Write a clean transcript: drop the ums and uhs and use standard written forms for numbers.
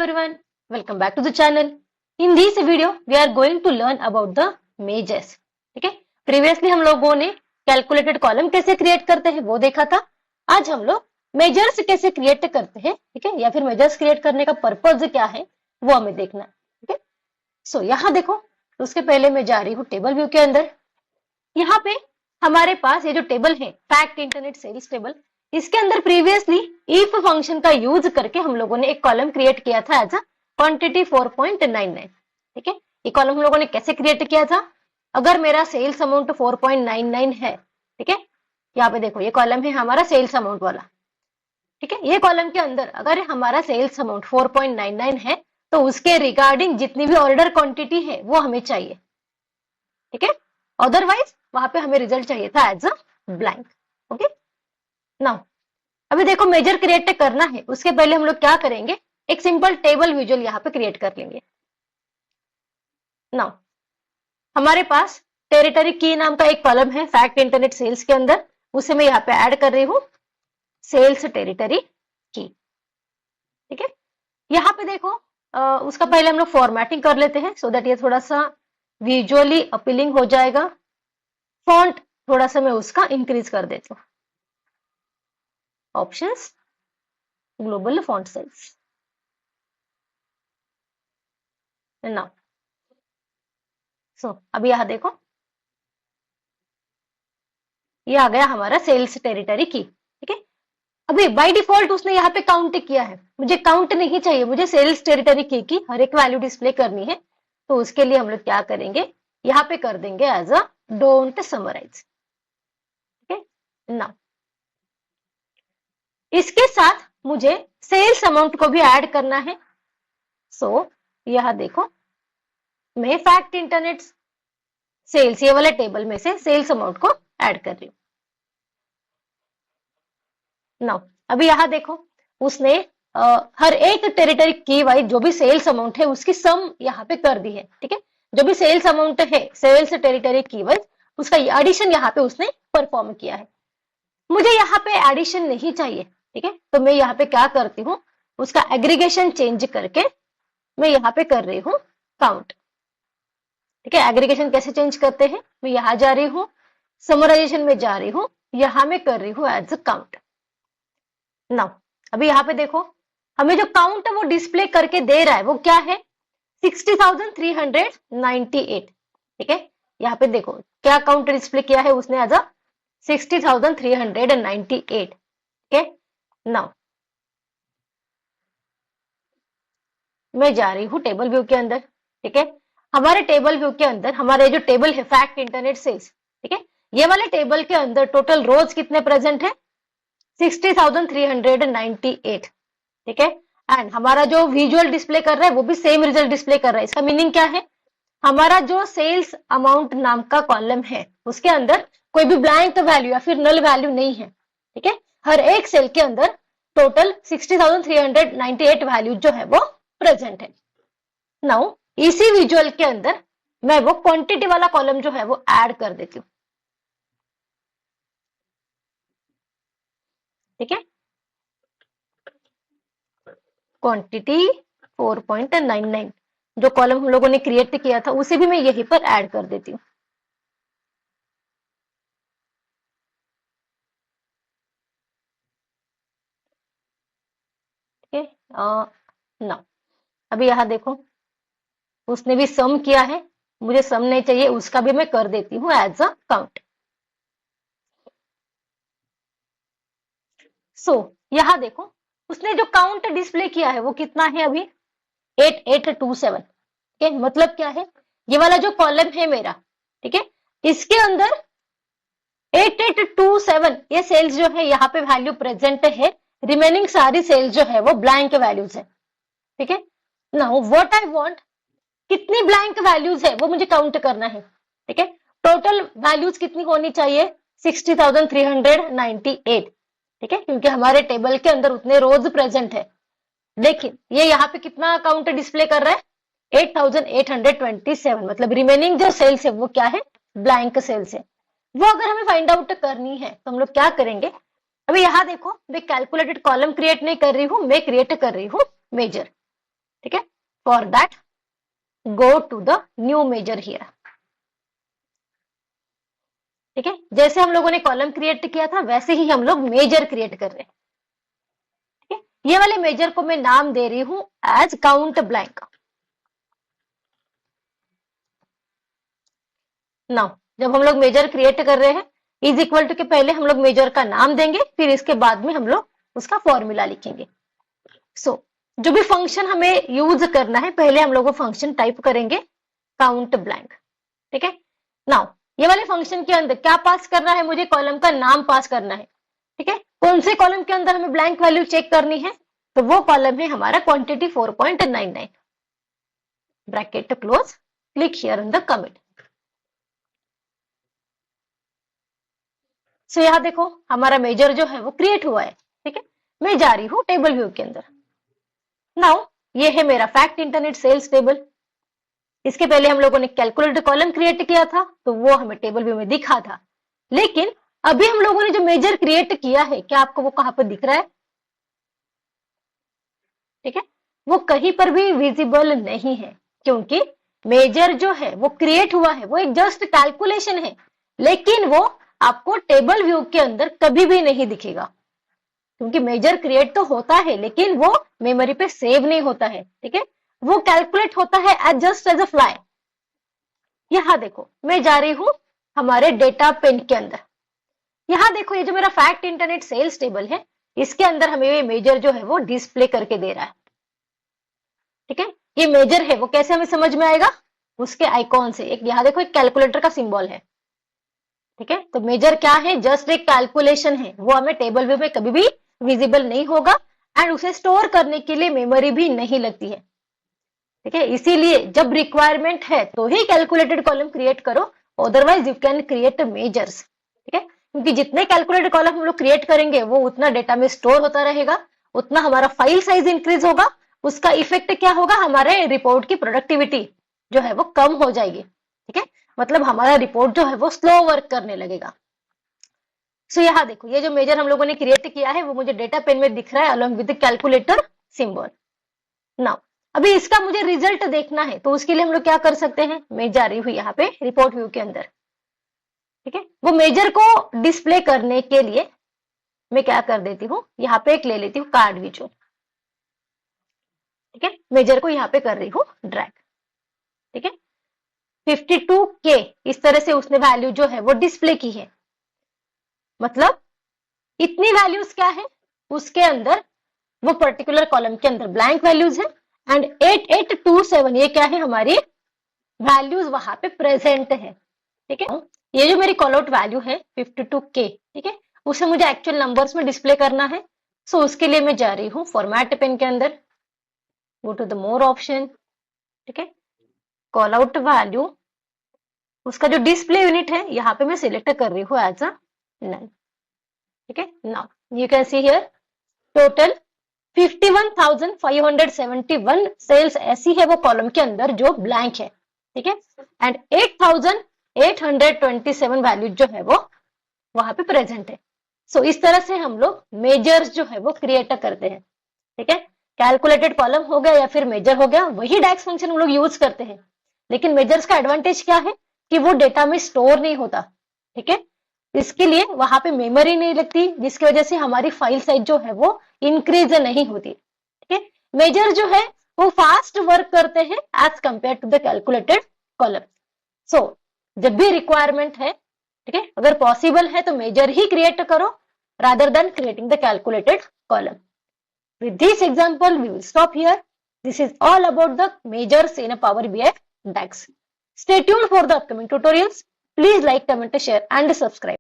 everyone, welcome back to the channel. In this video, we are going to learn about the measures. ठीक है, previously हम लोगों ने calculated column कैसे create करते हैं वो देखा था. आज हम लोग मेजर्स कैसे क्रिएट करते हैं, ठीक है, या फिर मेजर्स क्रिएट करने का पर्पज क्या है वो हमें देखना है. ठीक है, सो यहाँ देखो, उसके पहले मैं जा रही हूँ टेबल व्यू के अंदर. यहाँ पे हमारे पास ये जो टेबल है फैक्ट इंटरनेट सेल्स टेबल, इसके अंदर प्रीवियसली इफ फंक्शन का यूज करके हम लोगों ने एक कॉलम क्रिएट किया था एज अ क्वांटिटी 4.99. ठीक है, ये कॉलम हम लोगों ने कैसे क्रिएट किया था. अगर मेरा सेल्स अमाउंट 4.99 है, ठीक है, यहाँ पे देखो ये कॉलम है हमारा सेल्स अमाउंट वाला. ठीक है, ये कॉलम के अंदर अगर हमारा सेल्स अमाउंट 4.99 है तो उसके रिगार्डिंग जितनी भी ऑर्डर क्वांटिटी है वो हमें चाहिए. ठीक है, अदरवाइज वहां पे हमें रिजल्ट चाहिए था as a blank. Okay, now अभी देखो मेजर क्रिएट करना है, उसके पहले हम लोग क्या करेंगे, एक सिंपल टेबल विजुअल यहाँ पे क्रिएट कर लेंगे. नाउ हमारे पास टेरिटरी की नाम का एक कॉलम है फैक्ट इंटरनेट सेल्स के अंदर, उसे मैं यहाँ पे ऐड कर रही हूँ सेल्स टेरिटरी की. ठीक है, यहाँ पे देखो उसका पहले हम लोग फॉर्मेटिंग कर लेते हैं सो दैट ये थोड़ा सा विजुअली अपीलिंग हो जाएगा. फॉन्ट थोड़ा सा मैं उसका इंक्रीज कर देती हूँ. Options, global font size. Now अभी यहां देखो ये आ गया हमारा सेल्स टेरिटरी की. ठीक है, अभी बाय डिफॉल्ट उसने यहाँ पे काउंट किया है, मुझे काउंट नहीं चाहिए, मुझे सेल्स टेरिटरी की हर एक वैल्यू डिस्प्ले करनी है. तो उसके लिए हम लोग क्या करेंगे, यहाँ पे कर देंगे एज अ डोंट समराइज. ठीक है, नाउ इसके साथ मुझे सेल्स अमाउंट को भी ऐड करना है. सो यहां देखो मैं फैक्ट इंटरनेट सेल्स ये वाले टेबल में से सेल्स अमाउंट को ऐड कर रही हूँ. नाउ अभी यहां देखो उसने हर एक टेरिटरी की वाइज जो भी सेल्स अमाउंट है उसकी सम यहाँ पे कर दी है. ठीक है, जो भी सेल्स अमाउंट है सेल्स टेरिटरी की वाइज उसका एडिशन यहाँ पे उसने परफॉर्म किया है. मुझे यहाँ पे एडिशन नहीं चाहिए. ठीक है, तो मैं यहाँ पे क्या करती हूँ, उसका एग्रीगेशन चेंज करके मैं यहाँ पे कर रही हूँ काउंट. ठीक है, एग्रीगेशन कैसे चेंज करते हैं, मैं यहाँ जा रही हूँ समराइजेशन में जा रही हूँ, यहाँ मैं कर रही हूँ एज अ काउंट. नाउ अभी यहाँ पे देखो हमें जो काउंट वो डिस्प्ले करके दे रहा है वो क्या है, 60,398. ठीक है, यहाँ पे देखो क्या काउंट डिस्प्ले किया है उसने एज अ 60,398. ठीक है, नाउ मैं जा रही हूँ टेबल व्यू के अंदर. ठीक है, हमारे टेबल व्यू के अंदर हमारे जो टेबल है फैक्ट इंटरनेट सेल्स, ठीक है, ये वाले टेबल के अंदर टोटल रोज कितने प्रेजेंट है, 60,398. ठीक है, एंड हमारा जो विजुअल डिस्प्ले कर रहा है वो भी सेम रिजल्ट डिस्प्ले कर रहा है. इसका मीनिंग क्या है, हमारा जो सेल्स अमाउंट नाम का कॉलम है उसके अंदर कोई भी ब्लैंक वैल्यू या फिर नल वैल्यू नहीं है. ठीक है, हर एक सेल के अंदर टोटल 60,398 वैल्यू जो है वो प्रेजेंट है. नाउ इसी विजुअल के अंदर मैं वो क्वांटिटी वाला कॉलम जो है वो ऐड कर देती हूँ. ठीक है, क्वांटिटी 4.99 जो कॉलम हम लोगों ने क्रिएट किया था उसे भी मैं यहीं पर ऐड कर देती हूँ. ठीक है, ना अभी यहाँ देखो उसने भी सम किया है, मुझे सम नहीं चाहिए, उसका भी मैं कर देती हूँ एज अ काउंट. सो यहाँ देखो उसने जो काउंट डिस्प्ले किया है वो कितना है अभी 8827. ठीक है, मतलब क्या है, ये वाला जो कॉलम है मेरा, ठीक है, इसके अंदर 8827 ये सेल्स जो है यहाँ पे वैल्यू प्रेजेंट है, रिमेनिंग सारी सेल्स जो है वो ब्लैंक वैल्यूज है. ठीक है, नाउ व्हाट आई वांट, कितनी ब्लैंक वैल्यूज है वो मुझे काउंट करना है. ठीक है, टोटल वैल्यूज कितनी होनी चाहिए, 60,398. ठीक है, क्योंकि हमारे टेबल के अंदर उतने रोज प्रेजेंट है. देखिए ये यहाँ पे कितना काउंट डिस्प्ले कर रहा है, 8,827, मतलब रिमेनिंग जो सेल्स है वो क्या है, ब्लैंक सेल्स है. वो अगर हमें फाइंड आउट करनी है तो हम लोग क्या करेंगे, अभी यहाँ देखो मैं कैलकुलेटेड कॉलम क्रिएट नहीं कर रही हूँ, मैं क्रिएट कर रही हूँ मेजर. ठीक है, for that go to the new measure here. ठीक है, जैसे हम लोगों ने कॉलम क्रिएट किया था वैसे ही हम लोग मेजर क्रिएट कर रहे हैं। ठीक है, ये वाले मेजर को मैं नाम दे रही हूं एज काउंट ब्लैंक। नाउ जब हम लोग मेजर क्रिएट कर रहे हैं, इज इक्वल टू के पहले हम लोग मेजर का नाम देंगे, फिर इसके बाद में हम लोग उसका फॉर्मूला लिखेंगे। सो जो भी फंक्शन हमें यूज करना है, पहले हम लोग वो फंक्शन टाइप करेंगे काउंट ब्लैंक। ठीक है, नाउ ये वाले फंक्शन के अंदर क्या पास करना है, मुझे कॉलम का नाम पास करना है। ठीक है, कौन से कॉलम के अंदर हमें ब्लैंक वैल्यू चेक करनी है, तो वो कॉलम है हमारा quantity 4.99। Bracket close, click here in the comment. So यहाँ देखो हमारा मेजर जो है वो क्रिएट हुआ है। ठीक है, मैं जा रही हूँ टेबल व्यू के अंदर। नाउ ये है मेरा फैक्ट इंटरनेट सेल्स टेबल। इसके पहले हम लोगों ने कैलकुलेटेड कॉलम क्रिएट किया था, तो वो हमें टेबल व्यू में दिखा था। लेकिन अभी हम लोगों ने जो मेजर क्रिएट किया है, क्या आपको वो कहां पर दिख रहा है? ठीक है, वो कहीं पर भी विजिबल नहीं है, क्योंकि मेजर जो है वो क्रिएट हुआ है, वो एक जस्ट कैलकुलेशन है, लेकिन वो आपको टेबल व्यू के अंदर कभी भी नहीं दिखेगा, क्योंकि मेजर क्रिएट तो होता है लेकिन वो मेमोरी पे सेव नहीं होता है। ठीक है, वो कैलकुलेट होता है जस्ट एज अ फ्लाई। यहां देखो मैं जा रही हूं हमारे डेटा पेन के अंदर। यहां देखो ये जो मेरा फैक्ट इंटरनेट सेल्स टेबल है, इसके अंदर हमें ये मेजर जो है वो डिस्प्ले करके दे रहा है। ठीक है, ये मेजर है वो कैसे हमें समझ में आएगा, उसके आइकॉन से। एक यहाँ देखो एक कैलकुलेटर का सिंबल है। ठीक है, तो मेजर क्या है, जस्ट एक कैलकुलेशन है, वो हमें टेबल व्यू में कभी भी विजिबल नहीं होगा एंड उसे स्टोर करने के लिए मेमोरी भी नहीं लगती है। ठीक है, इसीलिए जब रिक्वायरमेंट है तो ही कैलकुलेटेड कॉलम क्रिएट करो, otherwise you can create measures. ठीक है, क्योंकि जितने कैलकुलेटेड कॉलम हम लोग क्रिएट करेंगे वो उतना डेटा में स्टोर होता रहेगा, उतना हमारा फाइल साइज इंक्रीज होगा, उसका इफेक्ट क्या होगा, हमारे रिपोर्ट की प्रोडक्टिविटी जो है वो कम हो जाएगी। ठीक है, मतलब हमारा रिपोर्ट जो है वो स्लो वर्क करने लगेगा। सो यहाँ देखो ये जो मेजर हम लोगों ने क्रिएट किया है वो मुझे डेटा पेन में दिख रहा है along with calculator symbol. Now अभी इसका मुझे रिजल्ट देखना है, तो उसके लिए हम लोग क्या कर सकते हैं, मैं जा रही हूँ यहाँ पे रिपोर्ट व्यू के अंदर। ठीक है, वो मेजर को डिस्प्ले करने के लिए मैं क्या कर देती हूँ, यहाँ पे एक ले लेती हूँ कार्ड विजुअल। ठीक है, मेजर को यहाँ पे कर रही हूँ ड्रैग। ठीक है, 52K इस तरह से उसने वैल्यू जो है वो डिस्प्ले की है। मतलब इतनी वैल्यूज क्या है, उसके अंदर वो पर्टिकुलर कॉलम के अंदर ब्लैंक वैल्यूज है एंड 8827 ये क्या है, हमारी वैल्यूज वहां पे प्रेजेंट है। ठीक है, ये जो मेरी कॉल आउट वैल्यू है 52K, ठीक है, उसे मुझे एक्चुअल नंबर्स में डिस्प्ले करना है। सो उसके लिए मैं जा रही हूँ फॉर्मेट पेन के अंदर, go to the more option. ठीक है, कॉल आउट वैल्यू, उसका जो डिस्प्ले यूनिट है यहाँ पे मैं सिलेक्ट कर रही हूँ एज अ नन। ठीक है, now you can see here total 51,571 cells ऐसी है वो कॉलम के अंदर जो ब्लैंक है। ठीक है, एंड 8,827 वैल्यू जो है वो वहां पे प्रेजेंट है। सो इस तरह से हम लोग मेजर्स जो है वो क्रिएट करते हैं। ठीक है, कैलकुलेटेड कॉलम हो गया या फिर मेजर हो गया, वही डैक्स फंक्शन हम लोग यूज करते हैं, लेकिन मेजर्स का एडवांटेज क्या है कि वो डेटा में स्टोर नहीं होता। ठीक है, इसके लिए वहां पे मेमोरी नहीं लगती, जिसकी वजह से हमारी फाइल साइज जो है वो इंक्रीज नहीं होती। ठीक है, मेजर जो है वो फास्ट वर्क करते हैं as compare to the calculated column. So जब भी रिक्वायरमेंट है, ठीक है, अगर पॉसिबल है तो मेजर ही क्रिएट करो rather than creating the calculated column. With this example, we will stop here. This is all about the measures in a Power BI DAX. Stay tuned for the upcoming tutorials. Please like, comment, share and subscribe.